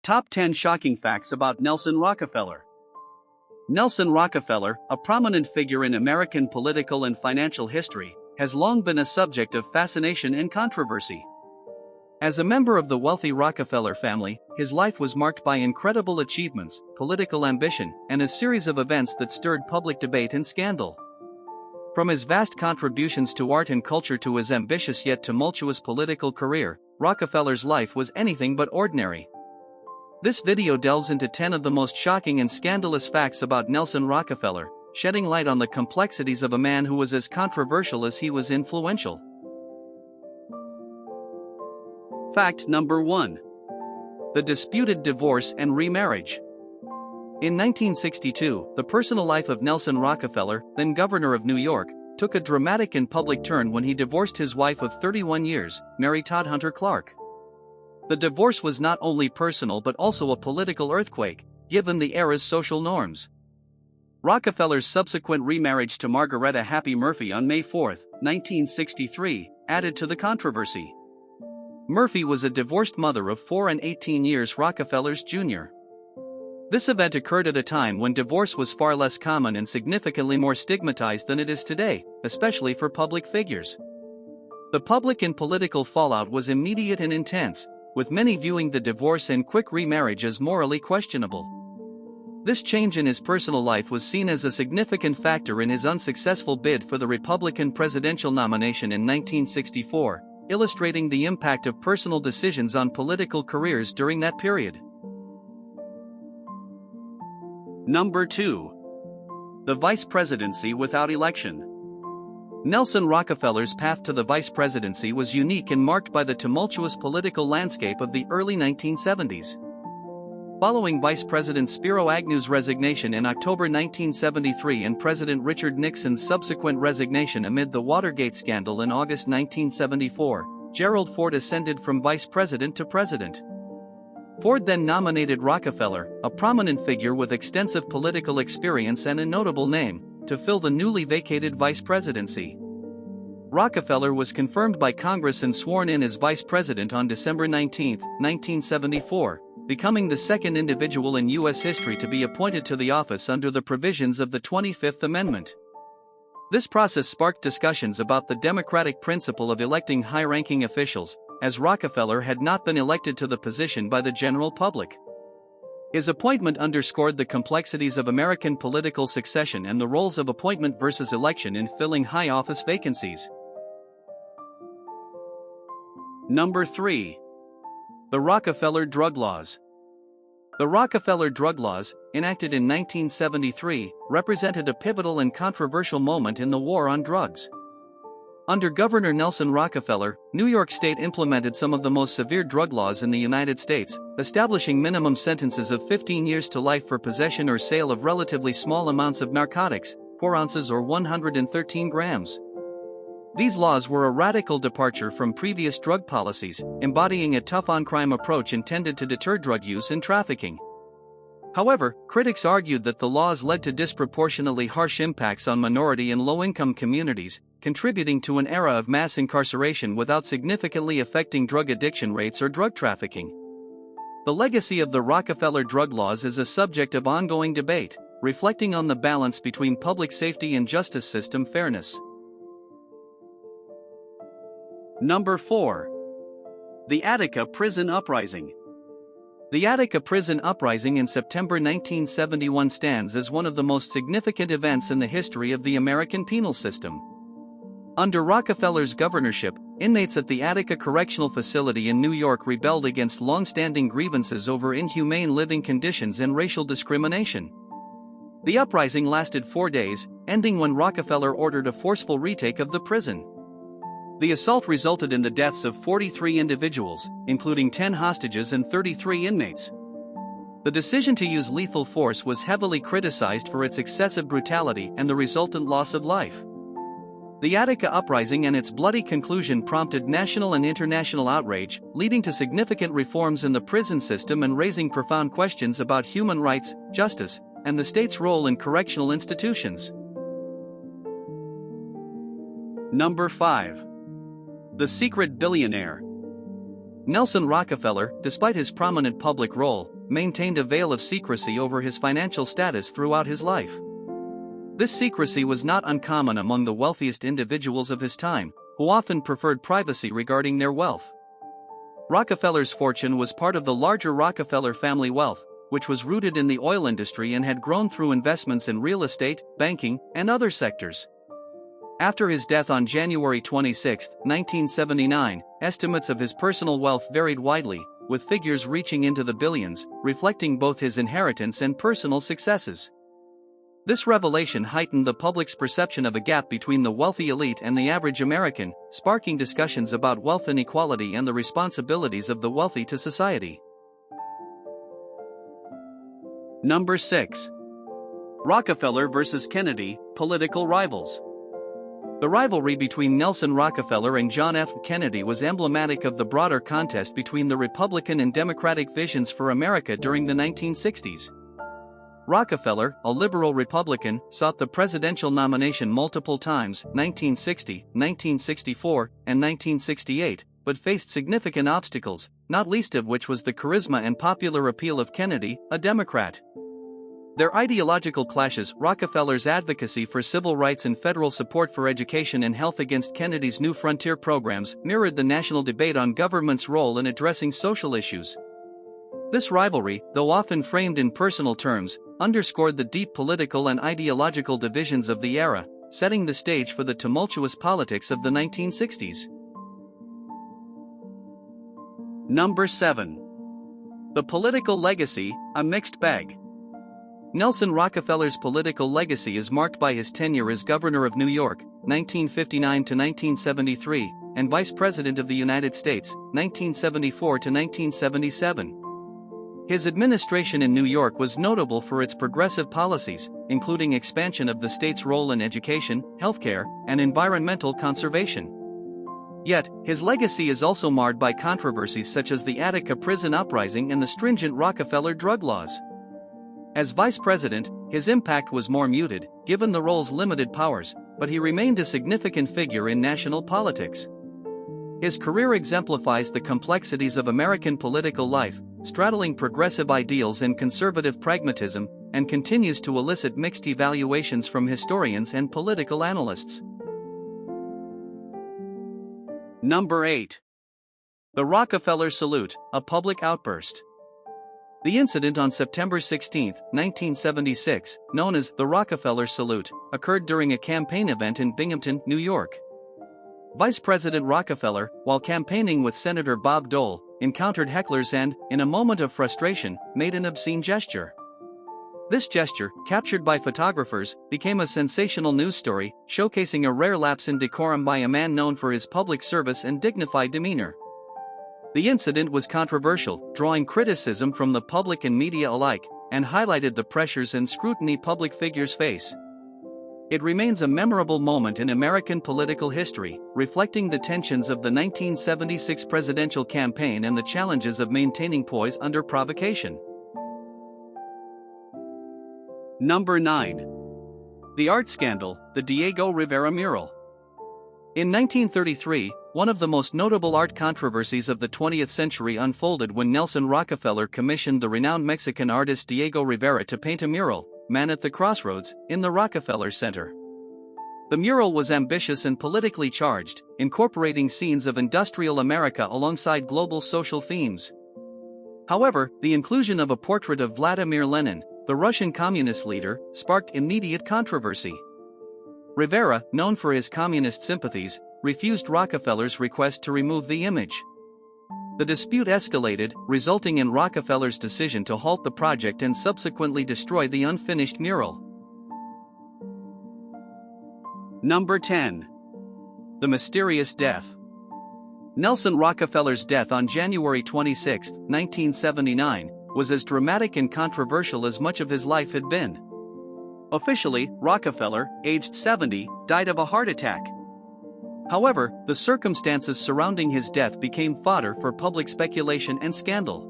Top 10 Shocking Facts About Nelson Rockefeller. Nelson Rockefeller, a prominent figure in American political and financial history, has long been a subject of fascination and controversy. As a member of the wealthy Rockefeller family, his life was marked by incredible achievements, political ambition, and a series of events that stirred public debate and scandal. From his vast contributions to art and culture to his ambitious yet tumultuous political career, Rockefeller's life was anything but ordinary. This video delves into 10 of the most shocking and scandalous facts about Nelson Rockefeller, shedding light on the complexities of a man who was as controversial as he was influential. Fact number 1. The disputed divorce and remarriage. In 1962, the personal life of Nelson Rockefeller, then governor of New York, took a dramatic and public turn when he divorced his wife of 31 years, Mary Todd Hunter Clark. The divorce was not only personal but also a political earthquake, given the era's social norms. Rockefeller's subsequent remarriage to Margaretta Happy Murphy on May 4, 1963, added to the controversy. Murphy was a divorced mother of 4 and 18 years Rockefeller's junior. This event occurred at a time when divorce was far less common and significantly more stigmatized than it is today, especially for public figures. The public and political fallout was immediate and intense, with many viewing the divorce and quick remarriage as morally questionable. This change in his personal life was seen as a significant factor in his unsuccessful bid for the Republican presidential nomination in 1964, illustrating the impact of personal decisions on political careers during that period. Number 2. The Vice Presidency without election. Nelson Rockefeller's path to the vice presidency was unique and marked by the tumultuous political landscape of the early 1970s. Following Vice President Spiro Agnew's resignation in October 1973 and President Richard Nixon's subsequent resignation amid the Watergate scandal in August 1974, Gerald Ford ascended from vice president to president. Ford then nominated Rockefeller, a prominent figure with extensive political experience and a notable name, to fill the newly vacated vice presidency. Rockefeller was confirmed by Congress and sworn in as vice president on December 19, 1974, becoming the second individual in U.S. history to be appointed to the office under the provisions of the 25th Amendment. This process sparked discussions about the democratic principle of electing high-ranking officials, as Rockefeller had not been elected to the position by the general public. His appointment underscored the complexities of American political succession and the roles of appointment versus election in filling high office vacancies. Number 3. The Rockefeller Drug Laws. The Rockefeller drug laws, enacted in 1973, represented a pivotal and controversial moment in the war on drugs. Under Governor Nelson Rockefeller, New York State implemented some of the most severe drug laws in the United States, establishing minimum sentences of 15 years to life for possession or sale of relatively small amounts of narcotics, 4 ounces or 113 grams. These laws were a radical departure from previous drug policies, embodying a tough-on-crime approach intended to deter drug use and trafficking. However, critics argued that the laws led to disproportionately harsh impacts on minority and low-income communities, contributing to an era of mass incarceration without significantly affecting drug addiction rates or drug trafficking. The legacy of the Rockefeller drug laws is a subject of ongoing debate, reflecting on the balance between public safety and justice system fairness. Number 4. The Attica Prison Uprising. The Attica Prison Uprising in September 1971 stands as one of the most significant events in the history of the American penal system. Under Rockefeller's governorship, inmates at the Attica Correctional Facility in New York rebelled against long-standing grievances over inhumane living conditions and racial discrimination. The uprising lasted 4 days, ending when Rockefeller ordered a forceful retake of the prison. The assault resulted in the deaths of 43 individuals, including 10 hostages and 33 inmates. The decision to use lethal force was heavily criticized for its excessive brutality and the resultant loss of life. The Attica uprising and its bloody conclusion prompted national and international outrage, leading to significant reforms in the prison system and raising profound questions about human rights, justice, and the state's role in correctional institutions. Number 5. The Secret Billionaire. Nelson Rockefeller, despite his prominent public role, maintained a veil of secrecy over his financial status throughout his life. This secrecy was not uncommon among the wealthiest individuals of his time, who often preferred privacy regarding their wealth. Rockefeller's fortune was part of the larger Rockefeller family wealth, which was rooted in the oil industry and had grown through investments in real estate, banking, and other sectors. After his death on January 26, 1979, estimates of his personal wealth varied widely, with figures reaching into the billions, reflecting both his inheritance and personal successes. This revelation heightened the public's perception of a gap between the wealthy elite and the average American, sparking discussions about wealth inequality and the responsibilities of the wealthy to society. Number 6. Rockefeller versus Kennedy, political rivals. The rivalry between Nelson Rockefeller and John F. Kennedy was emblematic of the broader contest between the Republican and Democratic visions for America during the 1960s. Rockefeller, a liberal Republican, sought the presidential nomination multiple times, 1960, 1964, and 1968, but faced significant obstacles, not least of which was the charisma and popular appeal of Kennedy, a Democrat. Their ideological clashes, Rockefeller's advocacy for civil rights and federal support for education and health against Kennedy's New Frontier programs, mirrored the national debate on government's role in addressing social issues. This rivalry, though often framed in personal terms, underscored the deep political and ideological divisions of the era, setting the stage for the tumultuous politics of the 1960s. Number 7. The political legacy, a mixed bag. Nelson Rockefeller's political legacy is marked by his tenure as governor of New York, 1959 to 1973, and vice president of the United States, 1974 to 1977. His administration in New York was notable for its progressive policies, including expansion of the state's role in education, healthcare, and environmental conservation. Yet, his legacy is also marred by controversies such as the Attica prison uprising and the stringent Rockefeller drug laws. As vice president, his impact was more muted, given the role's limited powers, but he remained a significant figure in national politics. His career exemplifies the complexities of American political life, straddling progressive ideals and conservative pragmatism, and continues to elicit mixed evaluations from historians and political analysts. Number 8. The Rockefeller Salute, a public outburst. The incident on September 16, 1976, known as the Rockefeller Salute, occurred during a campaign event in Binghamton, New York. Vice President Rockefeller, while campaigning with Senator Bob Dole, encountered hecklers and, in a moment of frustration, made an obscene gesture. This gesture, captured by photographers, became a sensational news story, showcasing a rare lapse in decorum by a man known for his public service and dignified demeanor. The incident was controversial, drawing criticism from the public and media alike, and highlighted the pressures and scrutiny public figures face. It remains a memorable moment in American political history, reflecting the tensions of the 1976 presidential campaign and the challenges of maintaining poise under provocation. Number 9. The art scandal, the Diego Rivera mural. In 1933, one of the most notable art controversies of the 20th century unfolded when Nelson Rockefeller commissioned the renowned Mexican artist Diego Rivera to paint a mural, Man at the Crossroads, in the Rockefeller Center. The mural was ambitious and politically charged, incorporating scenes of industrial America alongside global social themes. However, the inclusion of a portrait of Vladimir Lenin, the Russian communist leader, sparked immediate controversy. Rivera, known for his communist sympathies, refused Rockefeller's request to remove the image. The dispute escalated, resulting in Rockefeller's decision to halt the project and subsequently destroy the unfinished mural. Number 10. The mysterious death. Nelson Rockefeller's death on January 26, 1979, was as dramatic and controversial as much of his life had been. Officially, Rockefeller, aged 70, died of a heart attack. However, the circumstances surrounding his death became fodder for public speculation and scandal.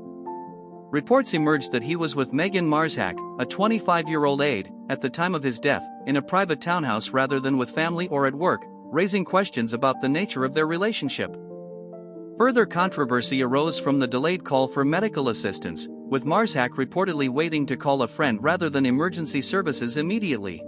Reports emerged that he was with Megan Marzhack, a 25-year-old aide, at the time of his death, in a private townhouse rather than with family or at work, raising questions about the nature of their relationship. Further controversy arose from the delayed call for medical assistance, with Marshack reportedly waiting to call a friend rather than emergency services immediately.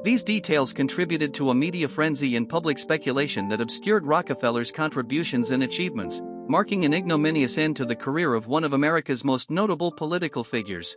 These details contributed to a media frenzy and public speculation that obscured Rockefeller's contributions and achievements, marking an ignominious end to the career of one of America's most notable political figures.